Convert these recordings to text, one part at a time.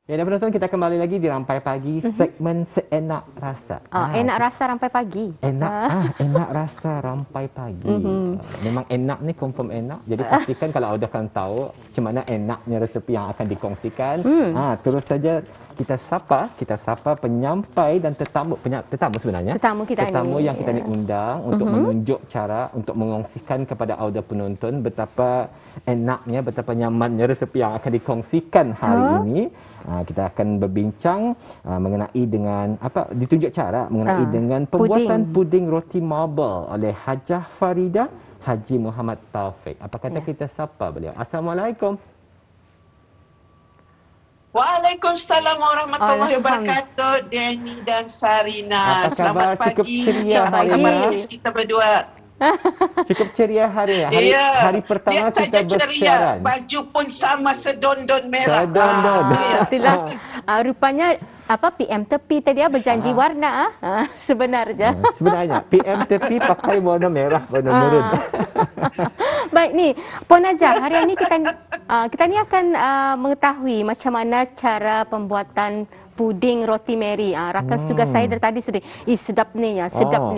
Ya, dan penonton, kita kembali lagi di Rampai Pagi, segmen Seenak Rasa. Enak rasa rampai pagi. Enak rasa Rampai Pagi. Memang enak ni confirm enak. Jadi pastikan kalau Auda kan tahu macam mana enaknya resepi yang akan dikongsikan. Terus saja kita sapa penyampai dan tetamu sebenarnya. Tetamu yang kita ni undang untuk menunjuk cara untuk mengongsikan kepada Auda penonton betapa enaknya, betapa nyamannya resepi yang akan dikongsikan hari ini. Kita akan berbincang mengenai dengan ditunjuk cara mengenai dengan pembuatan puding roti marble oleh Hajah Farida Haji Muhammad Taufik. Apa kata kita sapa beliau? Assalamualaikum. Waalaikumsalam warahmatullahi wabarakatuh, Danny dan Sarina. Apa khabar? Selamat pagi. Cukup ceria hari ini. Kita berdua. Cukup ceria hari ini. Hari pertama kita bersiaran. Baju pun sama, sedondon merah. Sedondon. Itulah rupanya PM tepi tadi berjanji warna sebenarnya. Sebenarnya PM tepi pakai warna merah, warna merun. Baik ni, Puan Najah, hari ini kita ni akan mengetahui macam mana cara pembuatan puding roti Mary. Rakan juga saya dari tadi sudah, sedap ni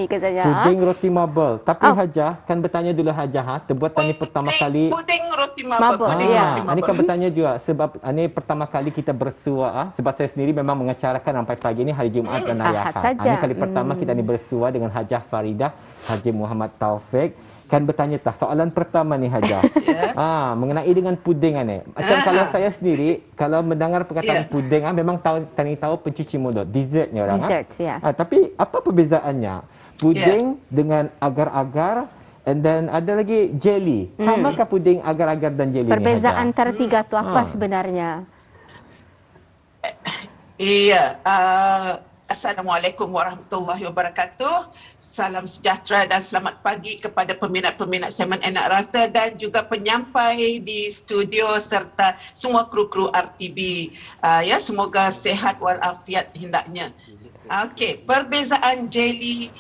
katanya. Puding roti marble. Tapi Hajah, kan bertanya dulu Hajah, terbuatan ni pertama kali. Puding roti marble. Ini kan bertanya juga sebab ini pertama kali kita bersua. Sebab saya sendiri memang mengacarakan Rampai Pagi ni hari Jumaat dan hari Ahad. Ini kali pertama kita ni bersua dengan Hajah Farida Haji Muhammad Taufik. Kan bertanya soalan pertama ni Hajah. Mengenai dengan puding ni. Macam kalau saya sendiri kalau mendengar perkataan puding memang tahu pencuci mulut, dessertnya orang. Dessert, tapi apa perbezaannya? Puding dengan agar-agar and then ada lagi jelly. Samakah puding agar-agar dan jelly Perbezaan ni, antara tiga tu apa sebenarnya? Iya, Assalamualaikum warahmatullahi wabarakatuh. Salam sejahtera dan selamat pagi kepada peminat-peminat segmen Enak Rasa dan juga penyampai di studio serta semua kru-kru RTB. Semoga sehat walafiat hendaknya. Okey, perbezaan jelly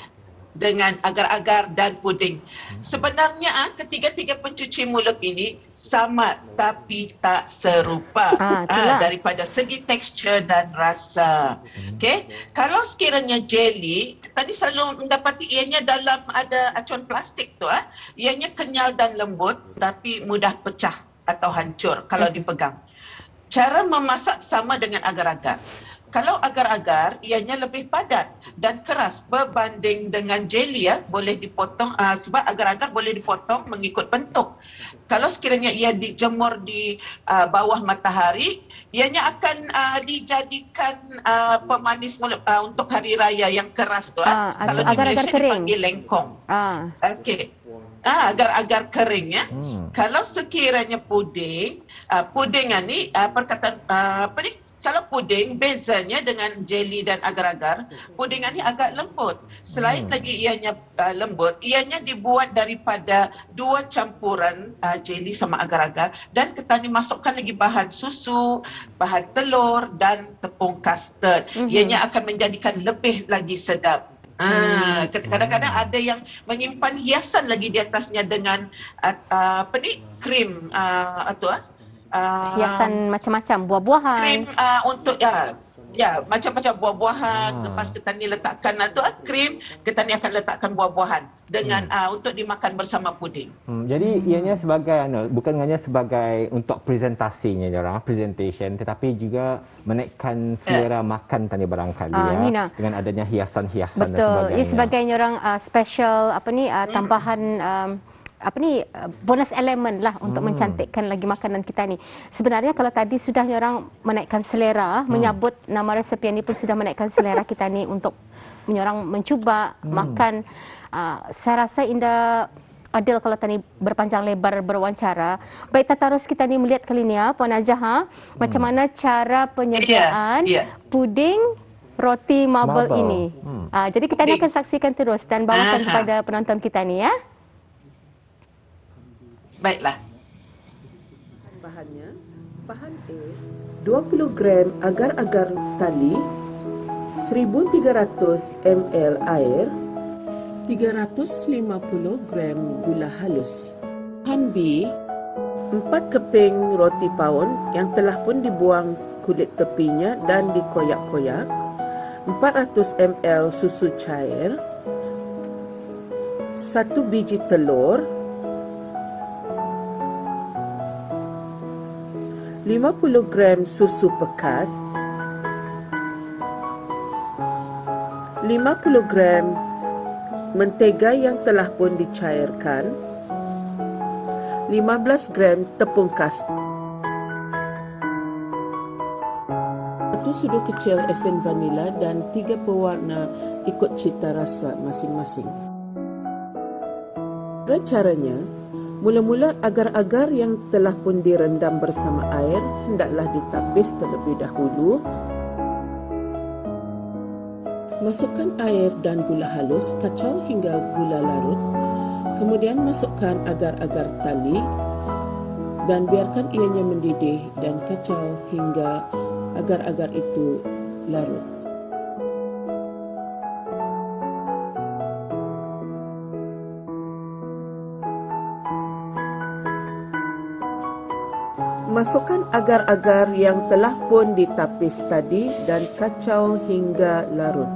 dengan agar-agar dan puding. Sebenarnya ketiga-tiga pencuci mulut ini sama tapi tak serupa daripada segi tekstur dan rasa. Okey, kalau sekiranya jelly, tadi selalu mendapati ianya dalam ada acuan plastik tu, ianya kenyal dan lembut tapi mudah pecah atau hancur kalau dipegang. Cara memasak sama dengan agar-agar. Kalau agar-agar, ianya lebih padat dan keras berbanding dengan jelly, boleh dipotong sebab agar-agar boleh dipotong mengikut bentuk. Kalau sekiranya ia dijemur di bawah matahari, ianya akan dijadikan pemanis mulut untuk hari raya yang keras tu. Kalau di Malaysia dipanggil lengkong. Okey. Agar-agar kering ya. Kalau sekiranya puding ni perkataan kalau puding, bezanya dengan jelly dan agar-agar, puding ini agak lembut. Selain lagi ianya lembut, ianya dibuat daripada dua campuran jelly sama agar-agar dan kita ni masukkan lagi bahan susu, bahan telur dan tepung custard. Ianya akan menjadikan lebih lagi sedap. Kadang-kadang ada yang menyimpan hiasan lagi di atasnya dengan krim hiasan macam-macam, buah-buahan. Krim untuk macam-macam buah-buahan. Lepas kita ni letakkan krim, kita ni akan letakkan buah-buahan dengan untuk dimakan bersama puding. Jadi ianya sebagai bukan hanya sebagai untuk presentasinya orang, presentation, tetapi juga menaikkan selera makan tadi barangkali dengan adanya hiasan-hiasan dan sebagainya. Betul. Ia sebagai orang special tambahan bonus elemen lah untuk mencantikkan lagi makanan kita ni. Sebenarnya kalau tadi sudah orang menaikkan selera, menyabut nama resepi ini pun sudah menaikkan selera kita ni untuk orang mencuba makan. Saya rasa Indah Adil kalau tadi berpanjang lebar berwawancara. Baik, terus kita ni melihat kali ni Puan Najah, macam mana cara penyediaan puding roti marble ini. Jadi kita ni akan saksikan terus dan bawakan kepada penonton kita ni ya. Baiklah. Bahannya, bahan A, 20 gram agar-agar tali, 1300 ml air, 350 gram gula halus. Bahan B, 4 keping roti paun yang telah pun dibuang kulit tepinya dan dikoyak-koyak, 400 ml susu cair, 1 biji telur, 50 gram susu pekat, 50 gram mentega yang telah pun dicairkan, 15 gram tepung kastad, 1 sudu kecil esen vanila dan 3 pewarna ikut cita rasa masing-masing. Caranya, mula-mula agar-agar yang telah pun direndam bersama air hendaklah ditapis terlebih dahulu. Masukkan air dan gula halus, kacau hingga gula larut. Kemudian masukkan agar-agar tali dan biarkan ianya mendidih dan kacau hingga agar-agar itu larut. Masukkan agar-agar yang telah pun ditapis tadi dan kacau hingga larut.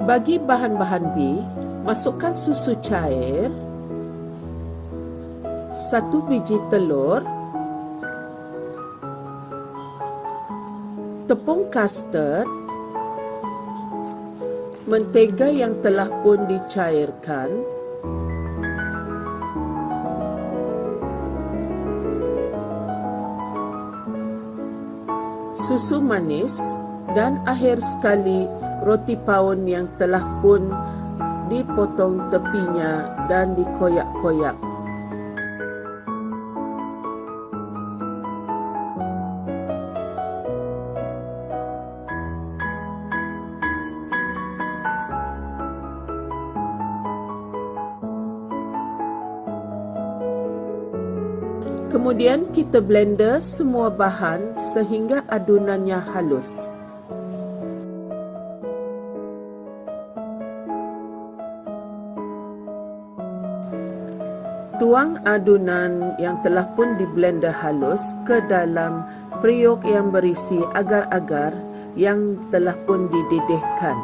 Bagi bahan-bahan B, masukkan susu cair, 1 biji telur, tepung kastad, mentega yang telah pun dicairkan, susu manis, dan akhir sekali roti paun yang telah pun dipotong tepinya dan dikoyak-koyak. Kemudian kita blender semua bahan sehingga adunannya halus. Tuang adunan yang telah pun diblender halus ke dalam periuk yang berisi agar-agar yang telah pun dididihkan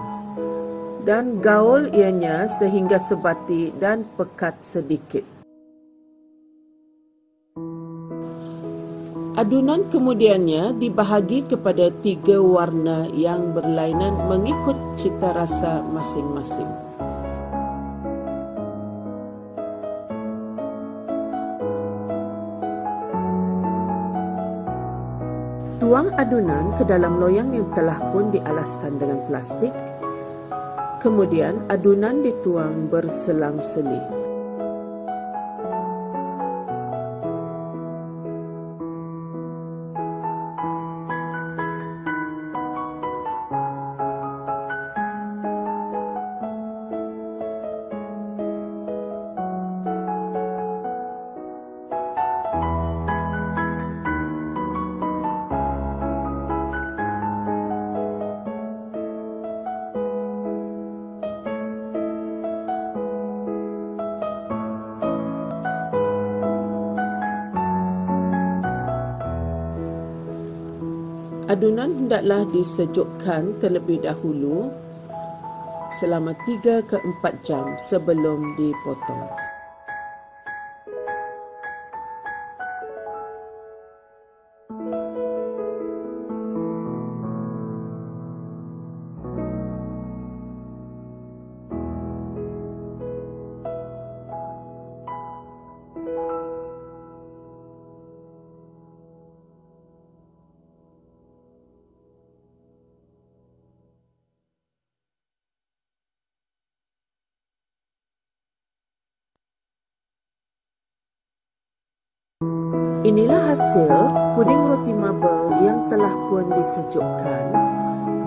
dan gaul ianya sehingga sebati dan pekat sedikit. Adunan kemudiannya dibahagi kepada 3 warna yang berlainan mengikut cita rasa masing-masing. Tuang adunan ke dalam loyang yang telah pun dialaskan dengan plastik. Kemudian adunan dituang berselang-seli. Adunan hendaklah disejukkan terlebih dahulu selama 3 ke 4 jam sebelum dipotong. Inilah hasil puding roti marble yang telah pun disejukkan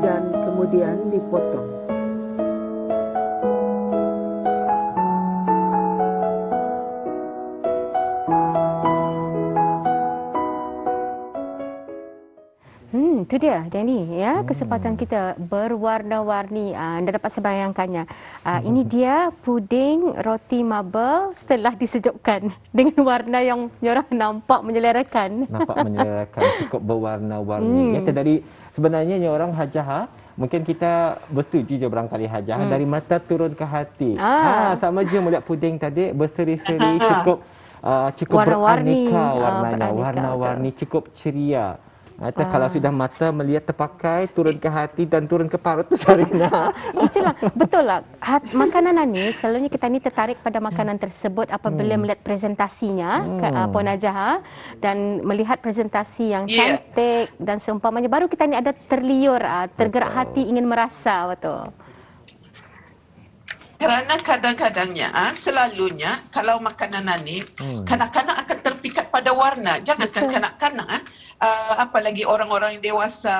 dan kemudian dipotong. Itu dia Danny ya, kesempatan kita berwarna-warni. Anda dapat sebayangkannya. Ini dia puding roti marble setelah disejukkan dengan warna yang orang nampak menyelerakan. Nampak menyelerakan, cukup berwarna-warni. Ya, dari sebenarnya orang Hajah, mungkin kita bersetuju je barangkali Hajah, dari mata turun ke hati. Sama je melihat puding tadi berseri-seri, cukup Warna-warni. beraneka warnanya, Beraneka, warna-warni cukup ceria. Kalau sudah mata melihat terpakai, turun ke hati dan turun ke parut tu Sarina. Itulah, betul lah. Makanan ni selalunya kita ni tertarik pada makanan tersebut apabila melihat presentasinya, Puan Hajah, dan melihat presentasi yang cantik dan seumpamanya, baru kita ni ada terliur, tergerak hati ingin merasa, betul. Kerana kadang-kadangnya, selalunya kalau makanan ni, kanak-kanak akan terpikat pada warna. Jangankan kanak-kanak, apalagi orang-orang yang dewasa,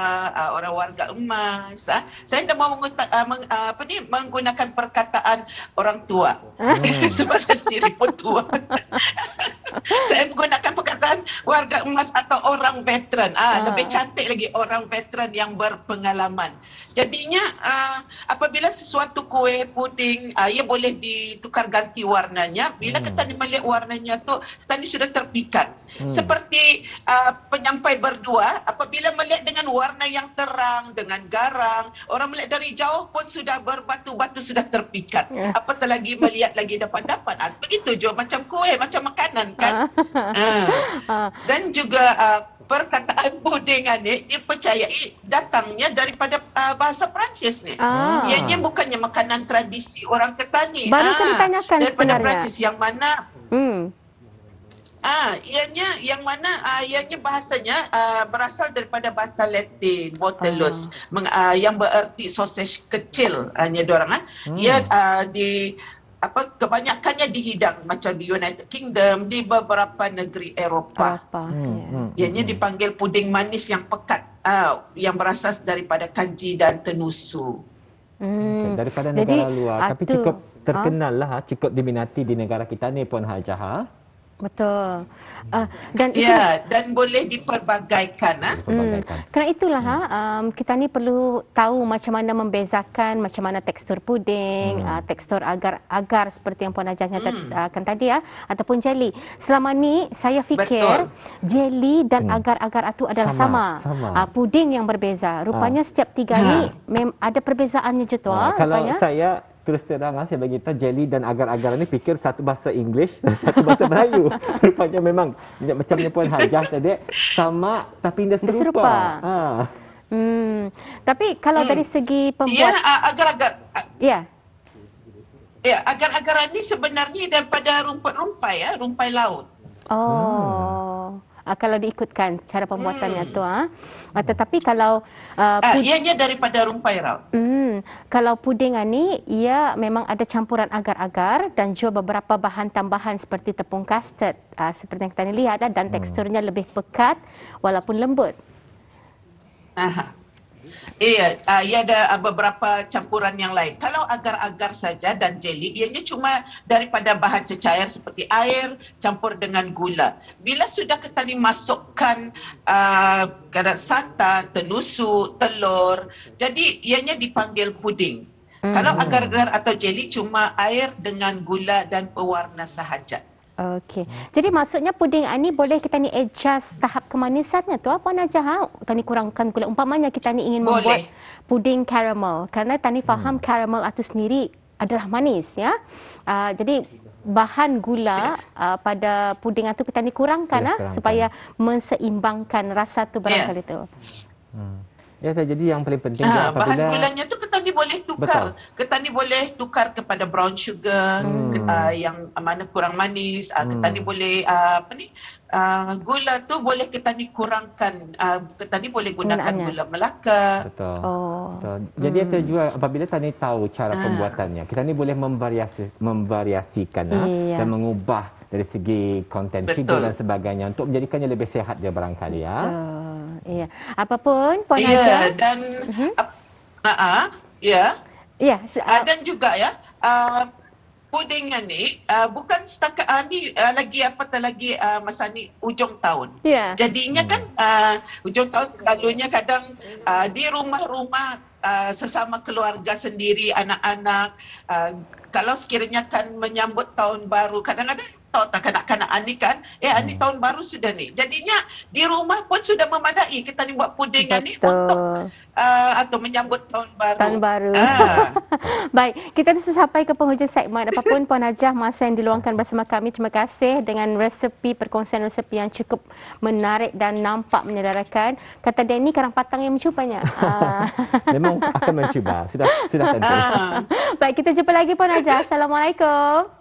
orang warga emas. Saya dah mau menggunakan perkataan orang tua. Sebab saya sendiri pun tua. Saya menggunakan perkataan warga emas atau orang veteran. Lebih cantik lagi orang veteran yang berpengalaman. Jadinya apabila sesuatu kuih, puding, ia boleh ditukar ganti warnanya. Bila kita ni melihat warnanya tu, kita ni sudah terpikat. Seperti penyampai berdua, apabila melihat dengan warna yang terang, dengan garang, orang melihat dari jauh pun sudah berbatu-batu, sudah terpikat. Apatah lagi melihat lagi dapat-dapat. Begitu juga macam kuih, macam makanan kan. Dan juga perkataan puding ni dipercayai datangnya daripada bahasa Perancis ni. Ianya bukannya makanan tradisi orang Ketani. Baru kan ditanyakan daripada sebenarnya. Perancis yang mana ianya bahasanya berasal daripada bahasa Latin, botellus, yang bererti sausage kecil. Hanya diorang ia kebanyakannya dihidang macam di United Kingdom, di beberapa negeri Eropah. Ianya dipanggil puding manis yang pekat, yang berasal daripada kanji dan tenusu. Daripada negara luar, tapi cukup terkenal lah, cukup diminati di negara kita ni Puan Hajah. Betul. Dan dan boleh diperbagaikan. Kerana itulah kita ni perlu tahu macam mana membezakan macam mana tekstur puding, tekstur agar-agar seperti yang Puan Hajah nyatakan tadi ataupun jelly. Selama ni saya fikir jelly dan agar-agar itu adalah sama. Puding yang berbeza. Rupanya setiap tiga ni ada perbezaannya je tu. Kalau saya terus terang, saya bagi tahu jelly dan agar-agar ni fikir satu bahasa English dan satu bahasa Melayu. Rupanya memang macamnya Puan Hajah tadi sama tapi tidak serupa. Tapi kalau dari segi pembuat agar-agar. Ya, agar-agar ni sebenarnya daripada rumpai rumpai laut. Kalau diikutkan cara pembuatannya tu. Tetapi kalau ianya daripada rumpai laut. Kalau puding ni ia memang ada campuran agar-agar dan juga beberapa bahan tambahan seperti tepung custard, seperti yang kita lihat, dan teksturnya lebih pekat walaupun lembut. Ia ada beberapa campuran yang lain. Kalau agar-agar saja dan jelly, ianya cuma daripada bahan cecair seperti air campur dengan gula. Bila sudah kita masukkan santan, tenusu, telur, jadi ianya dipanggil puding. Kalau agar-agar atau jelly cuma air dengan gula dan pewarna sahaja. Okey. Jadi maksudnya puding ni boleh kita ni adjust tahap kemanisannya tu Puan Hajah. Tani kurangkan gula. Umpamanya kita ni ingin membuat puding caramel. Kerana tani faham caramel itu sendiri adalah manis ya. Jadi bahan gula pada puding itu kita ni kurangkan supaya menseimbangkan rasa tu barangkali tu. Ya, jadi yang paling penting bahan gulanya tu kita ni boleh tukar. Kita ni boleh tukar kepada brown sugar, yang mana kurang manis. Kita ni boleh gula tu boleh kita ni kurangkan. Kita ni boleh gunakan gula Melaka. Betul. Jadi ada juga apabila kita ni tahu cara pembuatannya, kita ni boleh memvariasikan dan mengubah dari segi konten sugar dan sebagainya untuk menjadikannya lebih sihat dia barangkali Ya. Apapun Puan Hajah. Dan dan juga puding ni bukan setakat ni lagi apatah lagi masa ni ujung tahun. Ya. Jadinya kan ujung tahun selalunya kadang di rumah-rumah sesama keluarga sendiri, anak-anak, kalau sekiranya kan menyambut tahun baru, kadang-kadang tahu tak kanak-kanak ni kan, ni tahun baru sudah ni. Jadinya di rumah pun sudah memadai kita ni buat puding ni untuk atau menyambut tahun baru. Tahun baru. Baik, kita sudah sampai ke penghujung segmen. Apapun Puan Hajah, masa yang diluangkan bersama kami, terima kasih dengan resepi, perkongsian resepi yang cukup menarik dan nampak menyedarakan. Kata Danny, karang patang yang mencubanya. Memang akan mencuba. Sudah tentu. Baik, kita jumpa lagi Puan Hajah. Assalamualaikum.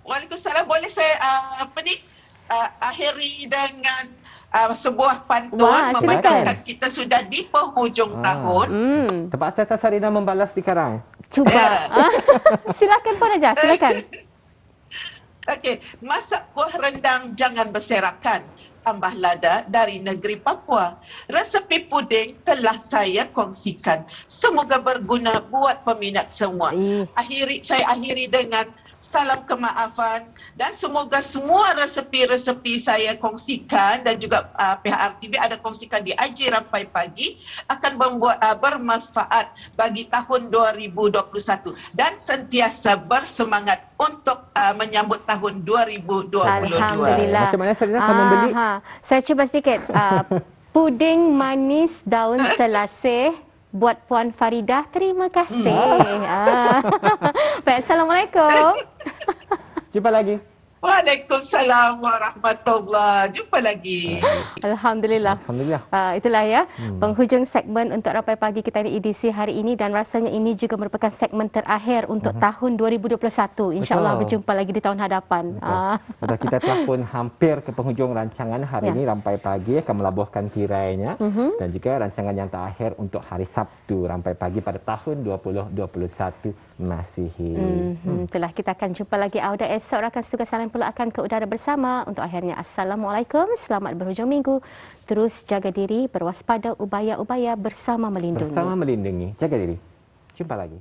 Waalaikumsalam. Boleh saya akhiri dengan sebuah pantun memandangkan kita sudah di penghujung tahun. Terpaksa Sarina membalas di karang. Cuba. Silakan Puan Hajah, silakan. Okey, masak kuah rendang jangan berserakan. Tambah lada dari negeri Papua. Resepi puding telah saya kongsikan. Semoga berguna buat peminat semua. Saya akhiri dengan salam kemaafan dan semoga semua resepi-resepi saya kongsikan dan juga pihak RTB ada kongsikan di IG Rampai Pagi akan bermanfaat bagi tahun 2021 dan sentiasa bersemangat untuk menyambut tahun 2022. Alhamdulillah. Macam mana Sarina akan membeli? Saya cuba sikit. Puding manis daun selasih buat Puan Faridah. Terima kasih. Baik, Assalamualaikum. Jumpa lagi. Waalaikumsalam warahmatullahi. Jumpa lagi. Alhamdulillah. Alhamdulillah. Itulah ya penghujung segmen untuk Rampai Pagi kita di edisi hari ini dan rasanya ini juga merupakan segmen terakhir untuk tahun 2021. InsyaAllah berjumpa lagi di tahun hadapan. Betul. Kita telah pun hampir ke penghujung rancangan hari ini. Rampai Pagi akan melabuhkan tirainya dan juga rancangan yang terakhir untuk hari Sabtu Rampai Pagi pada tahun 2021 Masihi. Itulah, kita akan jumpa lagi Auda esok. Rakan setugas salam pula akan ke udara bersama. Untuk akhirnya, Assalamualaikum. Selamat berhujung minggu. Terus jaga diri, berwaspada, ubaya-ubaya bersama melindungi. Bersama melindungi. Jaga diri. Jumpa lagi.